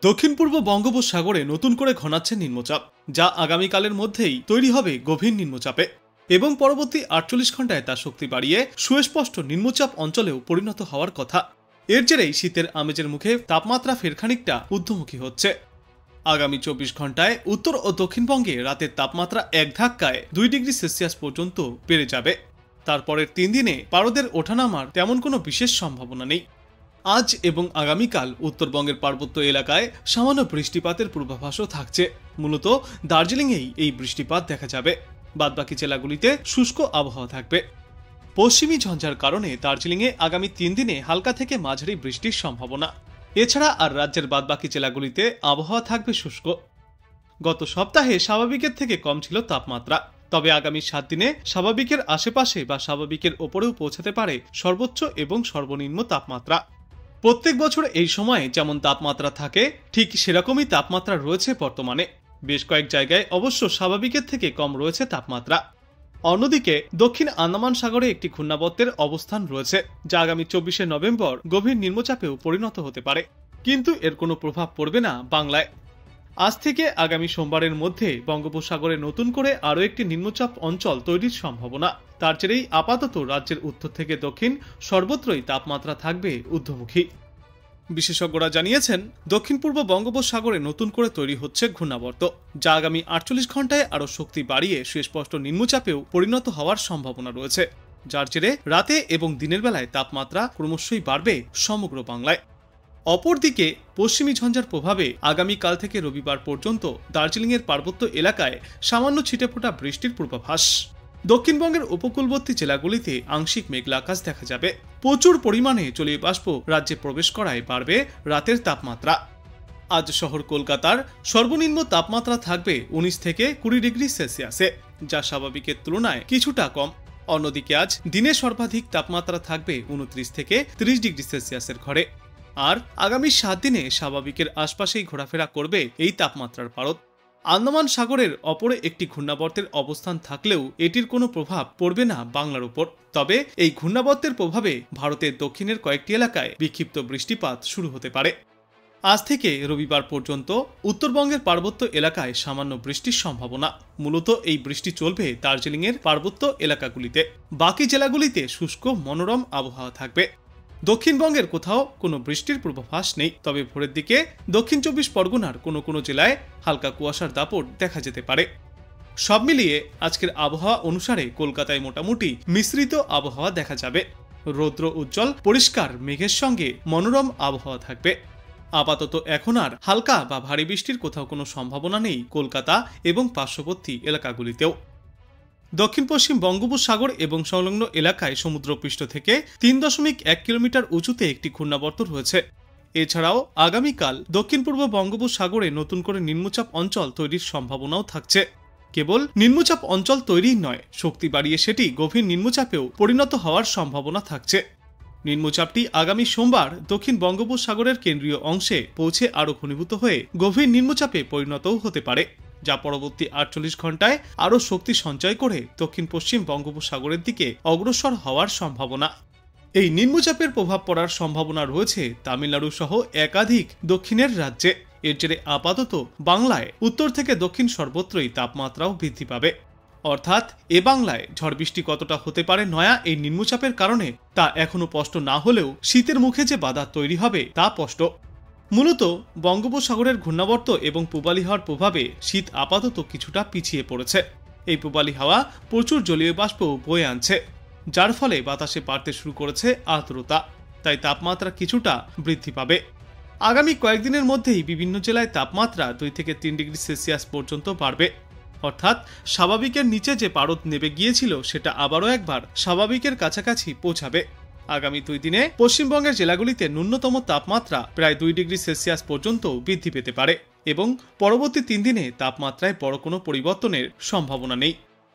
দক্ষিণ পূর্ব বঙ্গোপসাগরে নতুন করে ঘনাচ্ছে নিম্নচাপ, যা আগামীকালের মধ্যেই তৈরি হবে গভীর নিম্নচাপে এবং পরবর্তী 48 ঘন্টায় তা শক্তি বাড়িয়ে সুস্পষ্ট নিম্নচাপ অঞ্চলেও পরিণত হওয়ার কথা। এর জেরেই শীতের আমেজের মুখে তাপমাত্রা ফের খানিকটা ঊর্ধ্বমুখী হচ্ছে। আগামী 24 ঘন্টায় উত্তর ও দক্ষিণবঙ্গে রাতের তাপমাত্রা এক ধাক্কায় 2 ডিগ্রি সেলসিয়াস পর্যন্ত বেড়ে যাবে। তারপরের 3 দিনে পারদের ওঠানামার তেমন কোনো বিশেষ সম্ভাবনা নেই। আজ এবং আগামীকাল উত্তরবঙ্গের পার্বত্য এলাকায় সামান্য বৃষ্টিপাতের পূর্বাভাসও থাকছে। মূলত দার্জিলিংয়েই এই বৃষ্টিপাত দেখা যাবে, বাদবাকি জেলাগুলিতে শুষ্ক আবহাওয়া থাকবে। পশ্চিমী ঝঞ্ঝার কারণে দার্জিলিংয়ে আগামী 3 দিনে হালকা থেকে মাঝারি বৃষ্টির সম্ভাবনা। এছাড়া আর রাজ্যের বাদবাকি জেলাগুলিতে আবহাওয়া থাকবে শুষ্ক। গত সপ্তাহে স্বাভাবিকের থেকে কম ছিল তাপমাত্রা, তবে আগামী 7 দিনে স্বাভাবিকের আশেপাশে বা স্বাভাবিকের ওপরেও পৌঁছাতে পারে সর্বোচ্চ এবং সর্বনিম্ন তাপমাত্রা। প্রত্যেক বছর এই সময়ে যেমন তাপমাত্রা থাকে, ঠিক সেরকমই তাপমাত্রা রয়েছে বর্তমানে। বেশ কয়েক জায়গায় অবশ্য স্বাভাবিকের থেকে কম রয়েছে তাপমাত্রা। অন্যদিকে দক্ষিণ আন্দামান সাগরে একটি ঘূর্ণাবর্তের অবস্থান রয়েছে, যা আগামী 24শে নভেম্বর গভীর নিম্নচাপেও পরিণত হতে পারে, কিন্তু এর কোনো প্রভাব পড়বে না বাংলায়। আজ থেকে আগামী সোমবারের মধ্যে বঙ্গোপসাগরে নতুন করে আরও একটি নিম্নচাপ অঞ্চল তৈরির সম্ভাবনা। তার জেরেই আপাতত রাজ্যের উত্তর থেকে দক্ষিণ সর্বত্রই তাপমাত্রা থাকবে ঊর্ধ্বমুখী। বিশেষজ্ঞরা জানিয়েছেন, দক্ষিণ পূর্ব বঙ্গোপসাগরে নতুন করে তৈরি হচ্ছে ঘূর্ণাবর্ত, যা আগামী 48 ঘন্টায় আরও শক্তি বাড়িয়ে সুস্পষ্ট নিম্নচাপেও পরিণত হওয়ার সম্ভাবনা রয়েছে, যার জেরে রাতে এবং দিনের বেলায় তাপমাত্রা ক্রমশই বাড়বে সমগ্র বাংলায়। অপরদিকে পশ্চিমী ঝঞ্ঝার প্রভাবে আগামীকাল থেকে রবিবার পর্যন্ত দার্জিলিংয়ের পার্বত্য এলাকায় সামান্য ছিটেফোঁটা বৃষ্টির পূর্বাভাস। দক্ষিণবঙ্গের উপকূলবর্তী জেলাগুলিতে আংশিক মেঘলা আকাশ দেখা যাবে। প্রচুর পরিমাণে জলীয় বাষ্প রাজ্যে প্রবেশ করায় বাড়বে রাতের তাপমাত্রা। আজ শহর কলকাতার সর্বনিম্ন তাপমাত্রা থাকবে 19 থেকে 20 ডিগ্রি সেলসিয়াসে, যা স্বাভাবিকের তুলনায় কিছুটা কম। অন্যদিকে আজ দিনে সর্বাধিক তাপমাত্রা থাকবে 29 থেকে 30 ডিগ্রি সেলসিয়াসের ঘরে। আর আগামী 7 দিনে স্বাভাবিকের আশপাশেই ঘোরাফেরা করবে এই তাপমাত্রার পারদ। আন্দামান সাগরের অপরে একটি ঘূর্ণাবর্তের অবস্থান থাকলেও এটির কোনো প্রভাব পড়বে না বাংলার উপর। তবে এই ঘূর্ণাবর্তের প্রভাবে ভারতের দক্ষিণের কয়েকটি এলাকায় বিক্ষিপ্ত বৃষ্টিপাত শুরু হতে পারে। আজ থেকে রবিবার পর্যন্ত উত্তরবঙ্গের পার্বত্য এলাকায় সামান্য বৃষ্টির সম্ভাবনা। মূলত এই বৃষ্টি চলবে দার্জিলিংয়ের পার্বত্য এলাকাগুলিতে। বাকি জেলাগুলিতে শুষ্ক মনোরম আবহাওয়া থাকবে। দক্ষিণবঙ্গের কোথাও কোনো বৃষ্টির পূর্বাভাস নেই, তবে ভোরের দিকে দক্ষিণ 24 পরগনার কোনো জেলায় হালকা কুয়াশার দাপট দেখা যেতে পারে। সব মিলিয়ে আজকের আবহাওয়া অনুসারে কলকাতায় মোটামুটি মিশ্রিত আবহাওয়া দেখা যাবে। রৌদ্র উজ্জ্বল পরিষ্কার মেঘের সঙ্গে মনোরম আবহাওয়া থাকবে। আপাতত এখন আর হালকা বা ভারী বৃষ্টির কোথাও কোনো সম্ভাবনা নেই কলকাতা এবং পার্শ্ববর্তী এলাকাগুলিতেও। দক্ষিণ পশ্চিম বঙ্গোপসাগর এবং সংলগ্ন এলাকায় সমুদ্রপৃষ্ঠ থেকে 3.1 কিলোমিটার উঁচুতে একটি ঘূর্ণাবর্ত রয়েছে। এছাড়াও আগামীকাল দক্ষিণ পূর্ব বঙ্গোপসাগরে নতুন করে নিম্নচাপ অঞ্চল তৈরির সম্ভাবনাও থাকছে। কেবল নিম্নচাপ অঞ্চল তৈরিই নয়, শক্তি বাড়িয়ে সেটি গভীর নিম্নচাপেও পরিণত হওয়ার সম্ভাবনা থাকছে। নিম্নচাপটি আগামী সোমবার দক্ষিণ বঙ্গোপসাগরের কেন্দ্রীয় অংশে পৌঁছে আরও ঘনীভূত হয়ে গভীর নিম্নচাপে পরিণতও হতে পারে, যা পরবর্তী 48 ঘন্টায় আরও শক্তি সঞ্চয় করে দক্ষিণ পশ্চিম বঙ্গোপসাগরের দিকে অগ্রসর হওয়ার সম্ভাবনা। এই নিম্নচাপের প্রভাব পড়ার সম্ভাবনা রয়েছে তামিলনাড়ু সহ একাধিক দক্ষিণের রাজ্যে। এর জেরে আপাতত বাংলায় উত্তর থেকে দক্ষিণ সর্বত্রই তাপমাত্রাও বৃদ্ধি পাবে। অর্থাৎ এ বাংলায় ঝড় বৃষ্টি কতটা হতে পারে নয়া এই নিম্নচাপের কারণে তা এখনো স্পষ্ট না হলেও শীতের মুখে যে বাধা তৈরি হবে তা স্পষ্ট। মূলত বঙ্গোপসাগরের ঘূর্ণাবর্ত এবং পূবালি হাওয়ার প্রভাবে শীত আপাতত কিছুটা পিছিয়ে পড়েছে। এই পূবালি হাওয়া প্রচুর জলীয় বাষ্প বয়ে আনছে, যার ফলে বাতাসে বাড়তে শুরু করেছে আর্দ্রতা, তাই তাপমাত্রা কিছুটা বৃদ্ধি পাবে। আগামী কয়েকদিনের মধ্যেই বিভিন্ন জেলায় তাপমাত্রা 2 থেকে 3 ডিগ্রি সেলসিয়াস পর্যন্ত বাড়বে। অর্থাৎ স্বাভাবিকের নিচে যে পারদ নেমে গিয়েছিল সেটা আবারও একবার স্বাভাবিকের কাছাকাছি পৌঁছাবে। আগামী 2 দিনে পশ্চিমবঙ্গের জেলাগুলিতে ন্যূনতম তাপমাত্রা প্রায় 2 ডিগ্রি সেলসিয়াস পর্যন্ত বৃদ্ধি পেতে পারে এবং পরবর্তী 3 দিনে তাপমাত্রায় বড় কোনো পরিবর্তনের সম্ভাবনা নেই।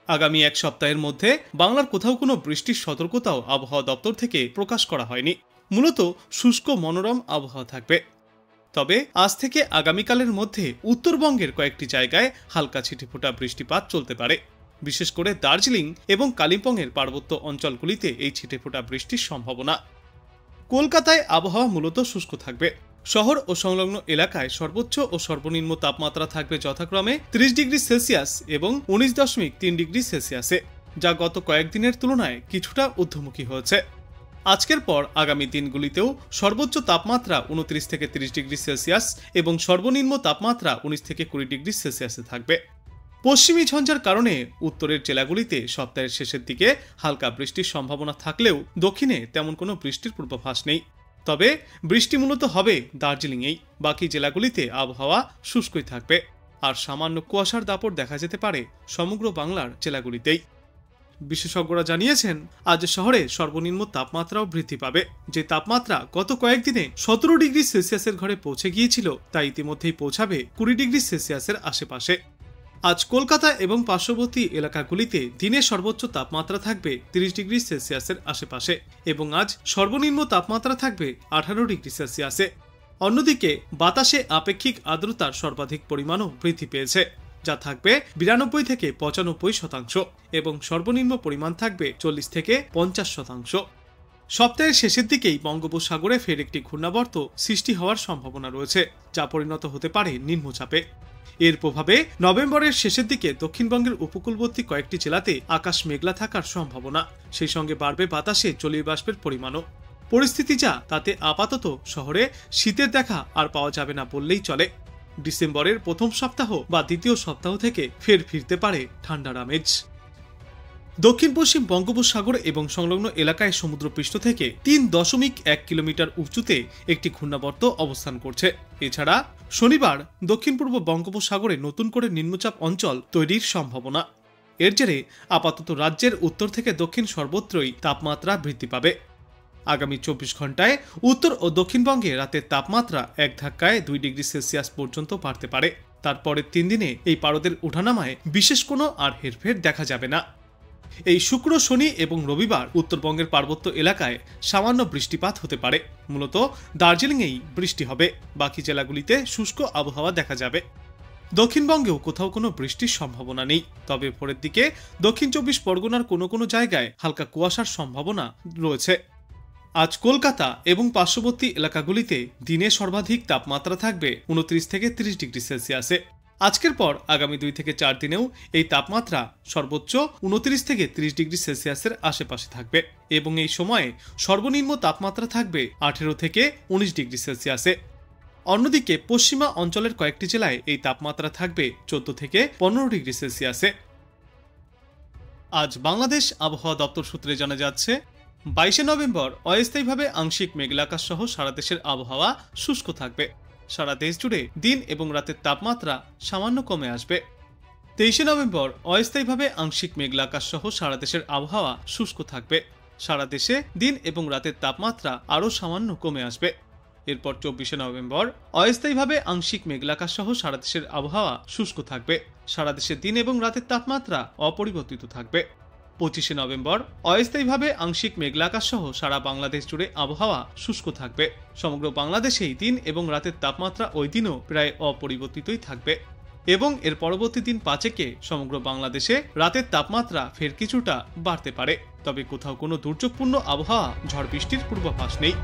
আগামী এক সপ্তাহের মধ্যে বাংলার কোথাও কোনো বৃষ্টির সতর্কতাও আবহাওয়া দপ্তর থেকে প্রকাশ করা হয়নি। মূলত শুষ্ক মনোরম আবহাওয়া থাকবে। তবে আজ থেকে আগামীকালের মধ্যে উত্তরবঙ্গের কয়েকটি জায়গায় হালকা ছিটেফোঁটা বৃষ্টিপাত চলতে পারে। বিশেষ করে দার্জিলিং এবং কালিম্পংয়ের পার্বত্য অঞ্চলগুলিতে এই ছিটেফোঁটা বৃষ্টির সম্ভাবনা। কলকাতায় আবহাওয়া মূলত শুষ্ক থাকবে। শহর ও সংলগ্ন এলাকায় সর্বোচ্চ ও সর্বনিম্ন তাপমাত্রা থাকবে যথাক্রমে 30 ডিগ্রি সেলসিয়াস এবং 19.3 ডিগ্রি সেলসিয়াসে, যা গত কয়েকদিনের তুলনায় কিছুটা ঊর্ধ্বমুখী হয়েছে। আজকের পর আগামী দিনগুলিতেও সর্বোচ্চ তাপমাত্রা 29 থেকে 30 ডিগ্রি সেলসিয়াস এবং সর্বনিম্ন তাপমাত্রা 19 থেকে 20 ডিগ্রি সেলসিয়াসে থাকবে। পশ্চিমী ঝঞ্ঝার কারণে উত্তরের জেলাগুলিতে সপ্তাহের শেষের দিকে হালকা বৃষ্টির সম্ভাবনা থাকলেও দক্ষিণে তেমন কোনো বৃষ্টির পূর্বাভাস নেই। তবে বৃষ্টি মূলত হবে দার্জিলিংয়েই, বাকি জেলাগুলিতে আবহাওয়া শুষ্কই থাকবে আর সামান্য কুয়াশার দাপট দেখা যেতে পারে সমগ্র বাংলার জেলাগুলিতেই। বিশেষজ্ঞরা জানিয়েছেন আজ শহরে সর্বনিম্ন তাপমাত্রাও বৃদ্ধি পাবে। যে তাপমাত্রা গত কয়েকদিনে 17 ডিগ্রি সেলসিয়াসের ঘরে পৌঁছে গিয়েছিল তা ইতিমধ্যেই পৌঁছাবে 20 ডিগ্রি সেলসিয়াসের আশেপাশে। আজ কলকাতা এবং পার্শ্ববর্তী এলাকাগুলিতে দিনের সর্বোচ্চ তাপমাত্রা থাকবে 30 ডিগ্রি সেলসিয়াসের আশেপাশে এবং আজ সর্বনিম্ন তাপমাত্রা থাকবে 18 ডিগ্রি সেলসিয়াসে। অন্যদিকে বাতাসে আপেক্ষিক আর্দ্রতার সর্বাধিক পরিমাণও বৃদ্ধি পেয়েছে, যা থাকবে 92 থেকে 95% এবং সর্বনিম্ন পরিমাণ থাকবে 40 থেকে 50%। সপ্তাহের শেষের দিকেই বঙ্গোপসাগরে ফের একটি ঘূর্ণাবর্ত সৃষ্টি হওয়ার সম্ভাবনা রয়েছে, যা পরিণত হতে পারে নিম্নচাপে। এর প্রভাবে নভেম্বরের শেষের দিকে দক্ষিণবঙ্গের উপকূলবর্তী কয়েকটি জেলাতে আকাশ মেঘলা থাকার সম্ভাবনা, সেই সঙ্গে বাড়বে বাতাসে জলীয় বাষ্পের পরিমাণও। পরিস্থিতি যা, তাতে আপাতত শহরে শীতের দেখা আর পাওয়া যাবে না বললেই চলে। ডিসেম্বরের প্রথম সপ্তাহ বা দ্বিতীয় সপ্তাহ থেকে ফের ফিরতে পারে ঠান্ডার আমেজ। দক্ষিণ পশ্চিম বঙ্গোপসাগর এবং সংলগ্ন এলাকায় সমুদ্রপৃষ্ঠ থেকে 3.1 কিলোমিটার উঁচুতে একটি ঘূর্ণাবর্ত অবস্থান করছে। এছাড়া শনিবার দক্ষিণ পূর্ব বঙ্গোপসাগরে নতুন করে নিম্নচাপ অঞ্চল তৈরির সম্ভাবনা। এর জেরে আপাতত রাজ্যের উত্তর থেকে দক্ষিণ সর্বত্রই তাপমাত্রা বৃদ্ধি পাবে। আগামী 24 ঘন্টায় উত্তর ও দক্ষিণবঙ্গে রাতের তাপমাত্রা এক ধাক্কায় 2 ডিগ্রি সেলসিয়াস পর্যন্ত বাড়তে পারে। তারপরের 3 দিনে এই পারদের ওঠানামায় বিশেষ কোনো আর হেরফের দেখা যাবে না। এই শুক্র, শনি এবং রবিবার উত্তরবঙ্গের পার্বত্য এলাকায় সামান্য বৃষ্টিপাত হতে পারে। মূলত দার্জিলিংয়েই বৃষ্টি হবে, বাকি জেলাগুলিতে শুষ্ক আবহাওয়া দেখা যাবে। দক্ষিণবঙ্গেও কোথাও কোনো বৃষ্টির সম্ভাবনা নেই, তবে ভোরের দিকে দক্ষিণ 24 পরগনার কোনো কোনো জায়গায় হালকা কুয়াশার সম্ভাবনা রয়েছে। আজ কলকাতা এবং পার্শ্ববর্তী এলাকাগুলিতে দিনে সর্বাধিক তাপমাত্রা থাকবে 29 থেকে 30 ডিগ্রি সেলসিয়াসে। আজকের পর আগামী 2 থেকে 4 দিনেও এই তাপমাত্রা সর্বোচ্চ 29 থেকে 30 ডিগ্রি সেলসিয়াসের আশেপাশে থাকবে এবং এই সময়ে সর্বনিম্ন তাপমাত্রা থাকবে 18 থেকে 19 ডিগ্রি সেলসিয়াসে। অন্যদিকে পশ্চিমা অঞ্চলের কয়েকটি জেলায় এই তাপমাত্রা থাকবে 14 থেকে 15 ডিগ্রি সেলসিয়াসে। আজ বাংলাদেশ আবহাওয়া দপ্তর সূত্রে জানা যাচ্ছে 22 নভেম্বর অস্থায়ীভাবে আংশিক মেঘলা আকাশ সহ সারা দেশের আবহাওয়া শুষ্ক থাকবে। সারা দেশ জুড়ে দিন এবং রাতের তাপমাত্রা সামান্য কমে আসবে। 23 নভেম্বর অস্থায়ীভাবে আংশিক মেঘলা আকাশ সহ সারা দেশের আবহাওয়া শুষ্ক থাকবে। সারা দেশে দিন এবং রাতের তাপমাত্রা আরও সামান্য কমে আসবে। এরপর 24 নভেম্বর অস্থায়ীভাবে আংশিক মেঘলা আকাশ সহ সারা দেশের আবহাওয়া শুষ্ক থাকবে। সারা দেশে দিন এবং রাতের তাপমাত্রা অপরিবর্তিত থাকবে। 25 নভেম্বর অস্থায়ীভাবে আংশিক মেঘলা আকাশ সহ সারা বাংলাদেশ জুড়ে আবহাওয়া শুষ্ক থাকবে। সমগ্র বাংলাদেশেই দিন এবং রাতের তাপমাত্রা ওই দিনও প্রায় অপরিবর্তিতই থাকবে এবং এর পরবর্তী দিন 5-এ সমগ্র বাংলাদেশে রাতের তাপমাত্রা ফের কিছুটা বাড়তে পারে, তবে কোথাও কোনো দুর্যোগপূর্ণ আবহাওয়া ঝড় বৃষ্টির পূর্বাভাস নেই।